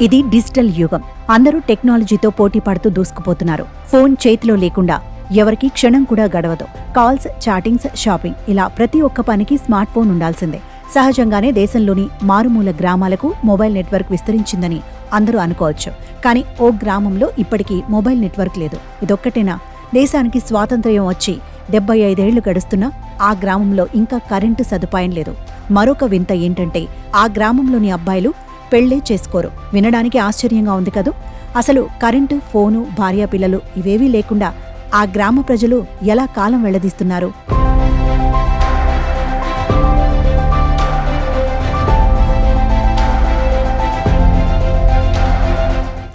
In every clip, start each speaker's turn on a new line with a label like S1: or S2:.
S1: ఇది డిజిటల్ యుగం. అందరూ టెక్నాలజీతో పోటీ పడుతూ దూసుకుపోతున్నారు. ఫోన్ చేతిలో లేకుండా ఎవరికి క్షణం కూడా గడవదు. కాల్స్, చాటింగ్స్, షాపింగ్ ఇలా ప్రతి ఒక్క పనికి స్మార్ట్ ఫోన్ ఉండాల్సిందే. సహజంగానే దేశంలోని మారుమూల గ్రామాలకు మొబైల్ నెట్వర్క్ విస్తరించిందని అందరూ అనుకోవచ్చు. కానీ ఓ గ్రామంలో ఇప్పటికీ మొబైల్ నెట్వర్క్ లేదు. ఇదొక్కటేనా? దేశానికి స్వాతంత్ర్యం వచ్చి 75 ఏళ్లు గడుస్తున్నా ఆ గ్రామంలో ఇంకా కరెంటు సదుపాయం లేదు. మరొక వింత ఏంటంటే ఆ గ్రామంలోని అబ్బాయిలు పెళ్లే చేసుకోరు. వినడానికి ఆశ్చర్యంగా ఉంది కదూ. అసలు కరెంటు, ఫోను, భార్యాపిల్లలు ఇవేవీ లేకుండా ఆ గ్రామ ప్రజలు ఎలా కాలం వెళ్లదీస్తున్నారు?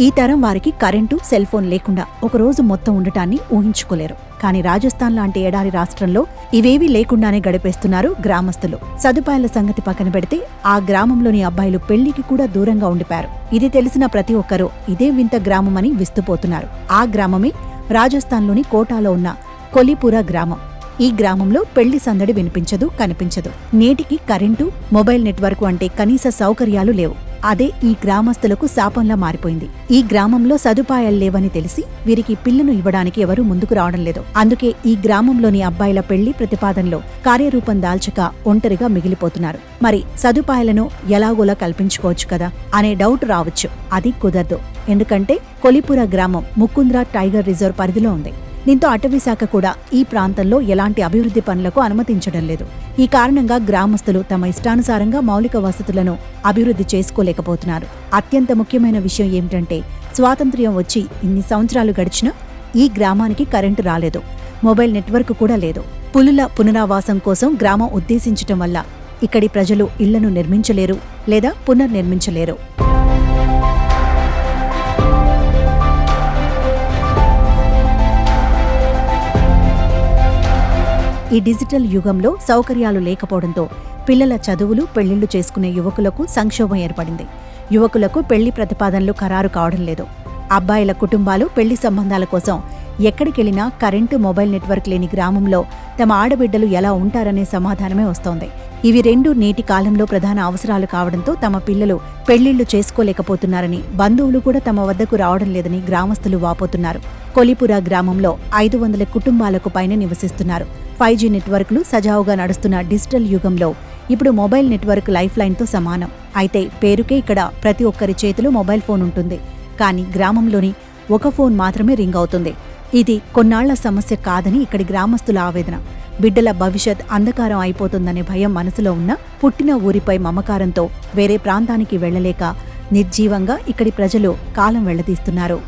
S1: ఈ తరం వారికి కరెంటు, సెల్ ఫోన్ లేకుండా ఒకరోజు మొత్తం ఉండటాన్ని ఊహించుకోలేరు. కానీ రాజస్థాన్ లాంటి ఎడారి రాష్ట్రంలో ఇవేవీ లేకుండానే గడిపేస్తున్నారు గ్రామస్తులు. సదుపాయాల సంగతి పక్కన పెడితే ఆ గ్రామంలోని అబ్బాయిలు పెళ్లికి కూడా దూరంగా ఉండిపారు. ఇది తెలిసిన ప్రతి ఒక్కరూ ఇదే వింత గ్రామమని విస్తుపోతున్నారు. ఆ గ్రామమే రాజస్థాన్లోని కోటాలో ఉన్న కొలిపురా గ్రామం. ఈ గ్రామంలో పెళ్లి సందడి వినిపించదు, కనిపించదు. నేటికి కరెంటు, మొబైల్ నెట్వర్క్ వంటి కనీస సౌకర్యాలు లేవు. అదే ఈ గ్రామస్తులకు శాపంలా మారిపోయింది. ఈ గ్రామంలో సదుపాయాలు లేవని తెలిసి వీరికి పిల్లను ఇవ్వడానికి ఎవరూ ముందుకు రావడం లేదు. అందుకే ఈ గ్రామంలోని అబ్బాయిల పెళ్లి ప్రతిపాదనలో కార్యరూపం దాల్చక ఒంటరిగా మిగిలిపోతున్నారు. మరి సదుపాయాలను ఎలాగోలా కల్పించుకోవచ్చు కదా అనే డౌట్ రావచ్చు. అది కుదరదు. ఎందుకంటే కొలిపురా గ్రామం ముకుంద్రా టైగర్ రిజర్వ్ పరిధిలో ఉంది. దీంతో అటవీశాఖ కూడా ఈ ప్రాంతంలో ఎలాంటి అభివృద్ధి పనులకు అనుమతించడం లేదు. ఈ కారణంగా గ్రామస్తులు తమ ఇష్టానుసారంగా మౌలిక వసతులను అభివృద్ధి చేసుకోలేకపోతున్నారు. అత్యంత ముఖ్యమైన విషయం ఏమిటంటే స్వాతంత్ర్యం వచ్చి ఇన్ని సంవత్సరాలు గడిచినా ఈ గ్రామానికి కరెంటు రాలేదు. మొబైల్ నెట్వర్క్ కూడా లేదు. పులుల పునరావాసం కోసం గ్రామం ఉద్దేశించటం వల్ల ఇక్కడి ప్రజలు ఇళ్లను నిర్మించలేరు లేదా పునర్నిర్మించలేరు. ఈ డిజిటల్ యుగంలో సౌకర్యాలు లేకపోవడంతో పిల్లల చదువులు, పెళ్లిళ్లు చేసుకునే యువకులకు సంక్షోభం ఏర్పడింది. యువకులకు పెళ్లి ప్రతిపాదనలు ఖరారు కావడం లేదు. అబ్బాయిల కుటుంబాలు పెళ్లి సంబంధాల కోసం ఎక్కడికెళ్లినా కరెంటు, మొబైల్ నెట్వర్క్ లేని గ్రామంలో తమ ఆడబిడ్డలు ఎలా ఉంటారనే సమాధానమే వస్తోంది. ఇవి రెండు నేటి కాలంలో ప్రధాన అవసరాలు కావడంతో తమ పిల్లలు పెళ్లిళ్లు చేసుకోలేకపోతున్నారని, బంధువులు కూడా తమ వద్దకు రావడం లేదని గ్రామస్తులు వాపోతున్నారు. కొలిపురా గ్రామంలో 500 కుటుంబాలకు పైన నివసిస్తున్నారు. 5G నెట్వర్క్లు సజావుగా నడుస్తున్న డిజిటల్ యుగంలో ఇప్పుడు మొబైల్ నెట్వర్క్ లైఫ్ లైన్తో సమానం. అయితే పేరుకే ఇక్కడ ప్రతి ఒక్కరి చేతిలో మొబైల్ ఫోన్ ఉంటుంది. కానీ గ్రామంలోని ఒక ఫోన్ మాత్రమే రింగ్ అవుతుంది. ఇది కొన్నాళ్ల సమస్య కాదని ఇక్కడి గ్రామస్తుల ఆవేదన. బిడ్డల భవిష్యత్ అంధకారం అయిపోతుందనే భయం మనసులో ఉన్న పుట్టిన ఊరిపై మమకారంతో వేరే ప్రాంతానికి వెళ్లలేక నిర్జీవంగా ఇక్కడి ప్రజలు కాలం వెళ్లదీస్తున్నారు.